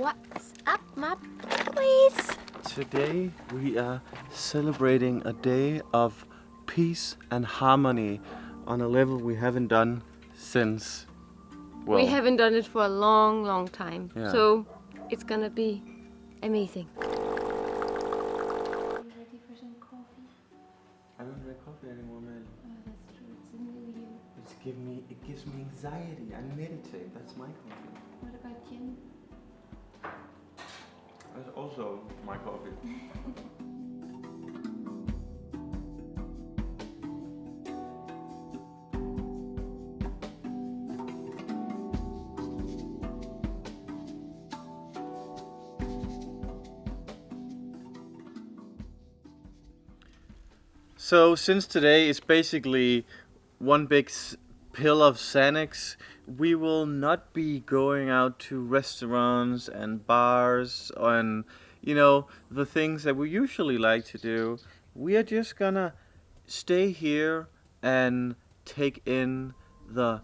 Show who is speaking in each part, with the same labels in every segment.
Speaker 1: What's up, my boys?
Speaker 2: Today we are celebrating a day of peace and harmony on a level we haven't done since. Well,
Speaker 1: We haven't done it for a long, long time.
Speaker 2: Yeah.
Speaker 1: So it's gonna be amazing. Are you ready for some coffee?
Speaker 2: I don't drink coffee anymore, man.
Speaker 1: Oh, that's true. It's a new you.
Speaker 2: It gives me anxiety. I meditate. That's my coffee.
Speaker 1: What about gin?
Speaker 2: That's also my coffee. So since today is basically one big pill of Xanax, we will not be going out to restaurants and bars and, the things that we usually like to do. We are just gonna stay here and take in the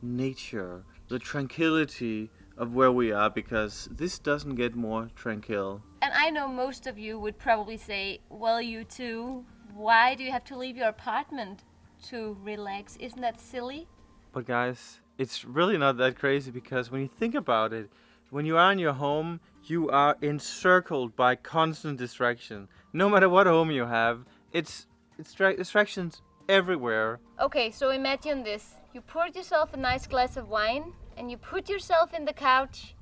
Speaker 2: nature, the tranquility of where we are, because this doesn't get more tranquil.
Speaker 1: And I know most of you would probably say, well, you too. Why do you have to leave your apartment to relax? Isn't that silly?
Speaker 2: But guys, it's really not that crazy, because when you think about it, when you are in your home, you are encircled by constant distraction. No matter what home you have, it's distractions everywhere.
Speaker 1: Okay, so imagine this. You poured yourself a nice glass of wine and you put yourself in the couch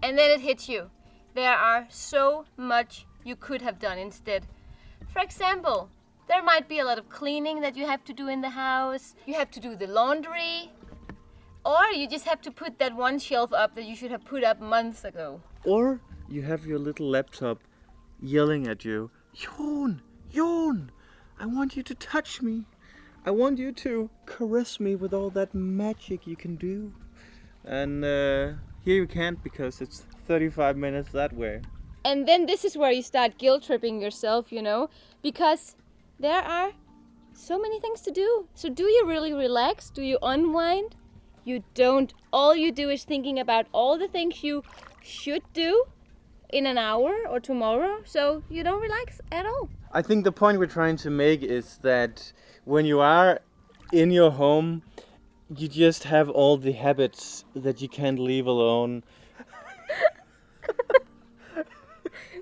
Speaker 1: and then it hits you. There are so much you could have done instead. For example, there might be a lot of cleaning that you have to do in the house. You have to do the laundry. Or you just have to put that one shelf up that you should have put up months ago.
Speaker 2: Or you have your little laptop yelling at you, Joen, I want you to touch me. I want you to caress me with all that magic you can do. And here you can't, because it's 35 minutes that way.
Speaker 1: And then this is where you start guilt tripping yourself, because there are so many things to do. So do you really relax? Do you unwind? You don't. All you do is thinking about all the things you should do in an hour or tomorrow. So you don't relax at all.
Speaker 2: I think the point we're trying to make is that when you are in your home, you just have all the habits that you can't leave alone.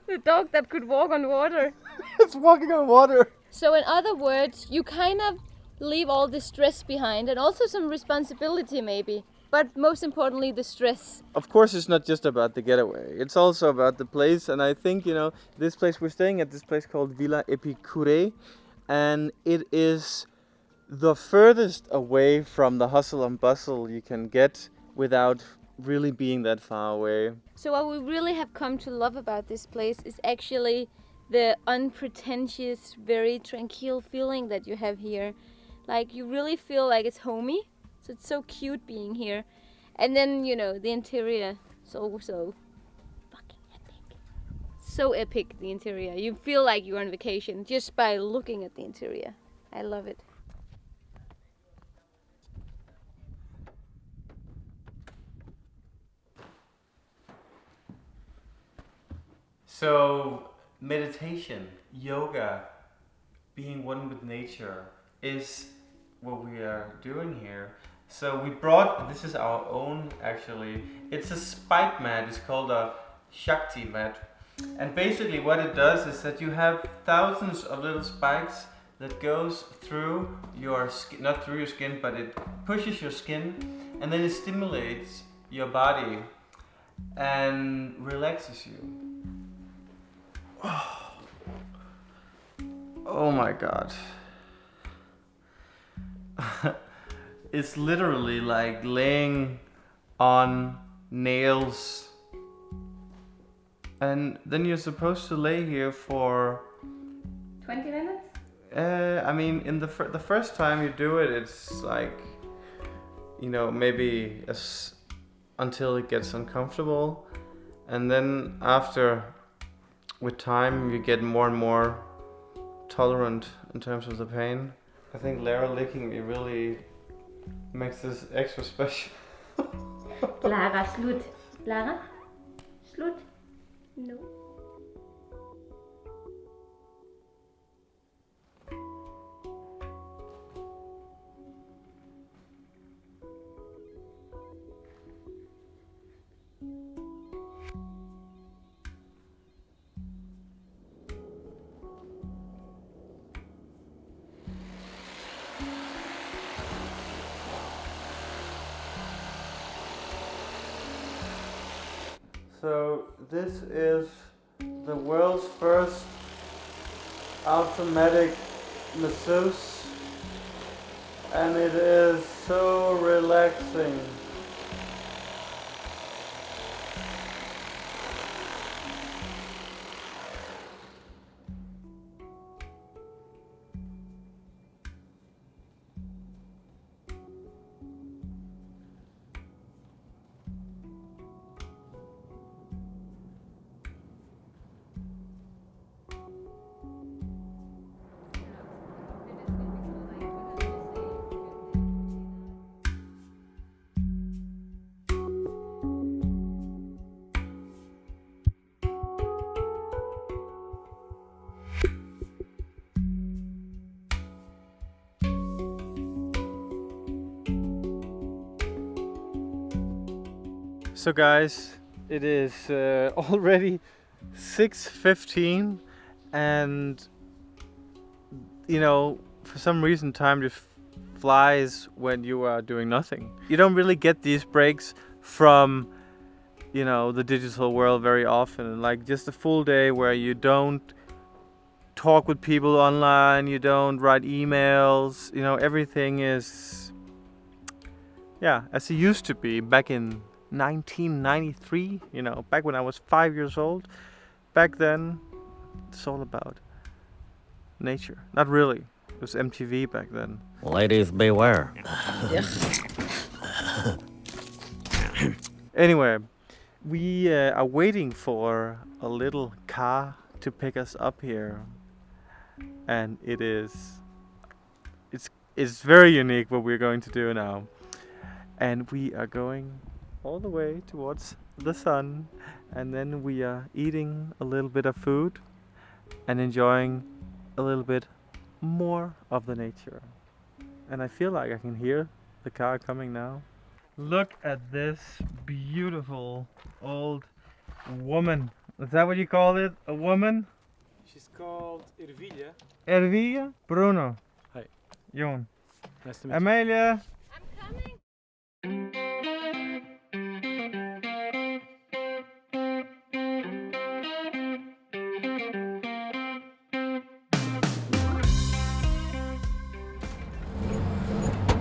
Speaker 1: The dog that could walk on water.
Speaker 2: It's walking on water.
Speaker 1: So in other words, you kind of leave all the stress behind and also some responsibility maybe. But most importantly, the stress.
Speaker 2: Of course, it's not just about the getaway. It's also about the place. And I think, this place we're staying at, this place called Villa Epicure. And it is the furthest away from the hustle and bustle you can get without really being that far away.
Speaker 1: So what we really have come to love about this place is actually the unpretentious, very tranquil feeling that you have here. Like you really feel like it's homey. So it's so cute being here. And then, the interior, so fucking epic. So epic, the interior. You feel like you're on vacation just by looking at the interior. I love it.
Speaker 2: So meditation, yoga, being one with nature is what we are doing here. So we brought, this is our own actually, it's a spike mat, it's called a Shakti mat. And basically what it does is that you have thousands of little spikes that goes through your skin, not through your skin, but it pushes your skin and then it stimulates your body and relaxes you. Oh my god. It's literally like laying on nails. And then you're supposed to lay here for
Speaker 1: 20 minutes?
Speaker 2: In the first time you do it, it's like, maybe until it gets uncomfortable. And then with time, you get more and more tolerant in terms of the pain. I think Lara licking me really makes this extra special.
Speaker 1: Lara, slut. Lara, slut. No.
Speaker 2: So this is the world's first automatic masseuse, and it is so relaxing. So guys, it is already 6:15, and you know, for some reason time just flies when you are doing nothing. You don't really get these breaks from, you know, the digital world very often. Like just a full day where you don't talk with people online, you don't write emails, you know, everything is, yeah, as it used to be back in 1993, you know, back when I was 5 years old. Back then, it's all about nature. Not really. It was MTV back then.
Speaker 3: Ladies beware.
Speaker 2: Anyway, we are waiting for a little car to pick us up here, and it's very unique what we're going to do now, and we are going all the way towards the sun, and then we are eating a little bit of food and enjoying a little bit more of the nature. And I feel like I can hear the car coming now. Look at this beautiful old woman. Is that what you call it? A woman?
Speaker 4: She's called Ervilha.
Speaker 2: Ervilha? Bruno.
Speaker 4: Hi.
Speaker 2: Joen.
Speaker 4: Nice to meet
Speaker 2: Amalie.
Speaker 1: I'm coming.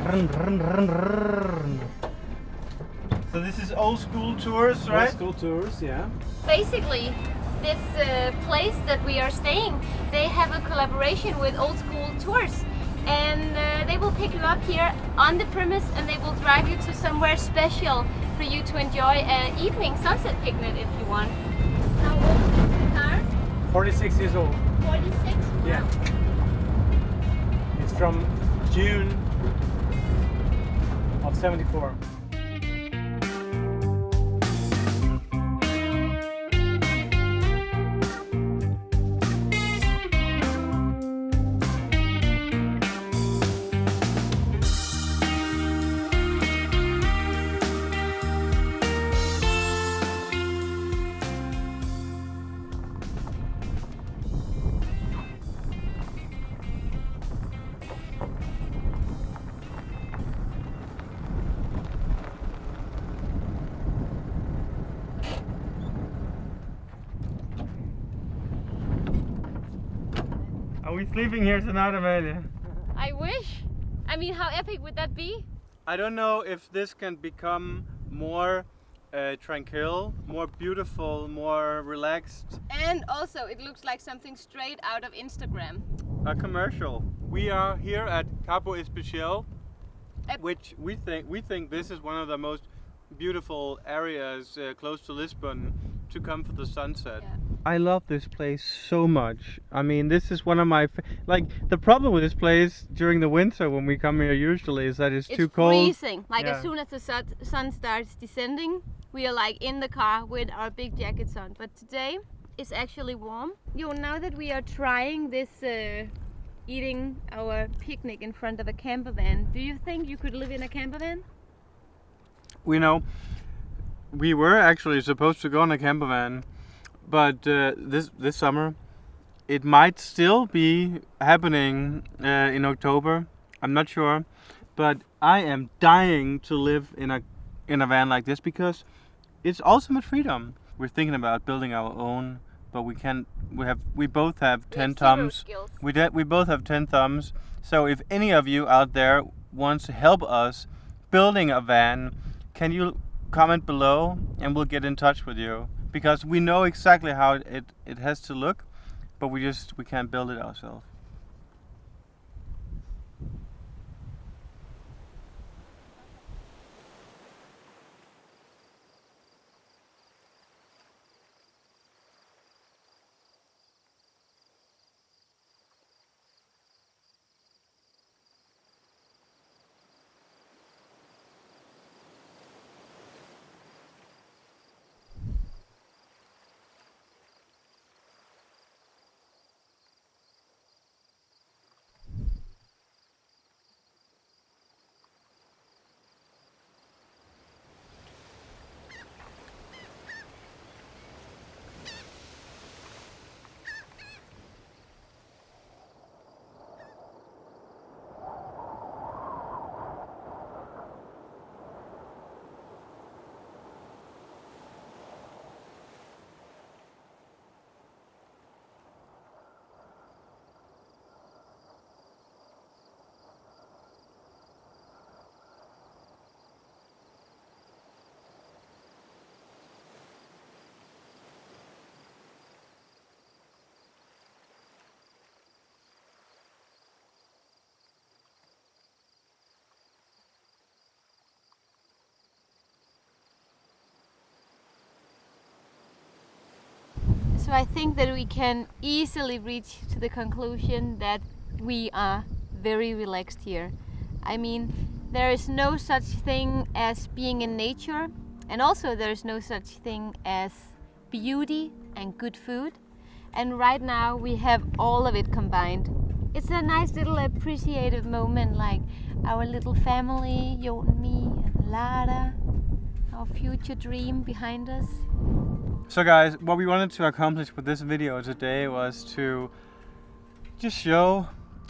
Speaker 2: Run, run, run, run. So this is old school tours,
Speaker 4: you.
Speaker 2: right?
Speaker 4: School tours, yeah.
Speaker 1: Basically, this place that we are staying, they have a collaboration with Old School Tours, and they will pick you up here on the premise, and they will drive you to somewhere special for you to enjoy an evening sunset picnic if you want. How old is the car?
Speaker 4: 46 years old.
Speaker 1: 46?
Speaker 4: Yeah. It's from June of 74.
Speaker 2: Are we sleeping here tonight, Amalie?
Speaker 1: I wish. I mean, how epic would that be?
Speaker 2: I don't know if this can become more tranquil, more beautiful, more relaxed.
Speaker 1: And also, it looks like something straight out of Instagram.
Speaker 2: A commercial. We are here at Cabo Especial,
Speaker 1: Ep-
Speaker 2: which we think this is one of the most beautiful areas close to Lisbon to come for the sunset.
Speaker 1: Yeah.
Speaker 2: I love this place so much. I mean, this is one of my like the problem with this place during the winter when we come here usually is that it's too cold.
Speaker 1: Freezing. Like
Speaker 2: Yeah.
Speaker 1: as soon as the sun starts descending, we are like in the car with our big jackets on. But today it's actually warm. Now that we are trying this eating our picnic in front of a camper van, do you think you could live in a camper van?
Speaker 4: We know we were actually supposed to go on a camper van, but this summer it might still be happening in October. I'm not sure, but I am dying to live in a van like this because it's ultimate freedom. We're thinking about building our own, but we can't. We both have 10 thumbs. We both have 10 thumbs. So if any of you out there wants to help us building a van, can you comment below and we'll get in touch with you, because we know exactly how it has to look, but we can't build it ourselves.
Speaker 1: So I think that we can easily reach to the conclusion that we are very relaxed here. I mean, there is no such thing as being in nature, and also there is no such thing as beauty and good food. And right now we have all of it combined. It's a nice little appreciative moment, like our little family, Joen and me and Lara, our future dream behind us.
Speaker 4: So guys, what we wanted to accomplish with this video today was to just show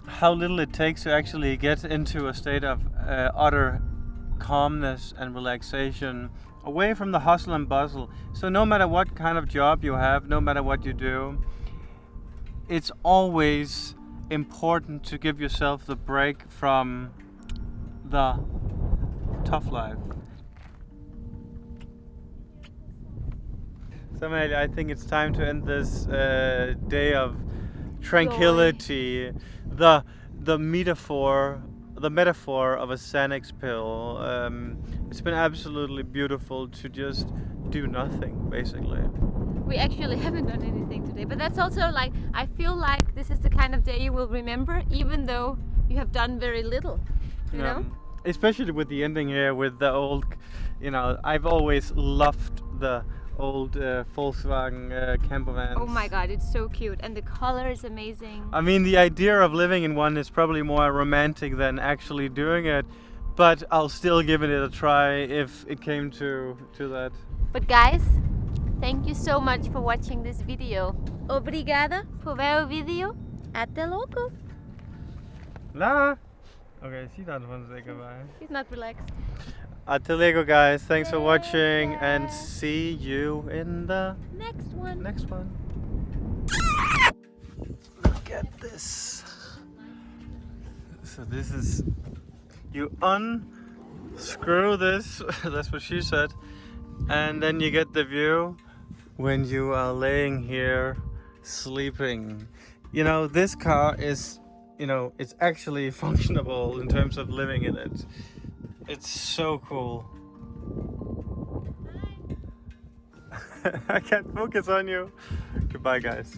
Speaker 4: how little it takes to actually get into a state of utter calmness and relaxation, away from the hustle and bustle. So no matter what kind of job you have, no matter what you do, it's always important to give yourself the break from the tough life. So Amalie, I think it's time to end this day of tranquility. The metaphor of a Xanax pill. It's been absolutely beautiful to just do nothing, basically.
Speaker 1: We actually haven't done anything today, but that's also like, I feel like this is the kind of day you will remember, even though you have done very little, you know?
Speaker 4: Especially with the ending here with the old, I've always loved the old Volkswagen camper vans.
Speaker 1: Oh my god, it's so cute, and the color is amazing.
Speaker 4: I mean, the idea of living in one is probably more romantic than actually doing it, but I'll still give it a try if it came to that.
Speaker 1: But guys, thank you so much for watching this video. Obrigada por ver o video. Até logo.
Speaker 4: Lara! Okay, she doesn't want to say goodbye.
Speaker 1: She's not relaxed.
Speaker 4: Até logo, guys. Thanks for watching, and see you in the
Speaker 1: Next one.
Speaker 4: Look at this. So this is, you unscrew this, that's what she said, and then you get the view when you are laying here sleeping. This car is, it's actually functionable in terms of living in it. It's so cool. I can't focus on you. Goodbye, guys.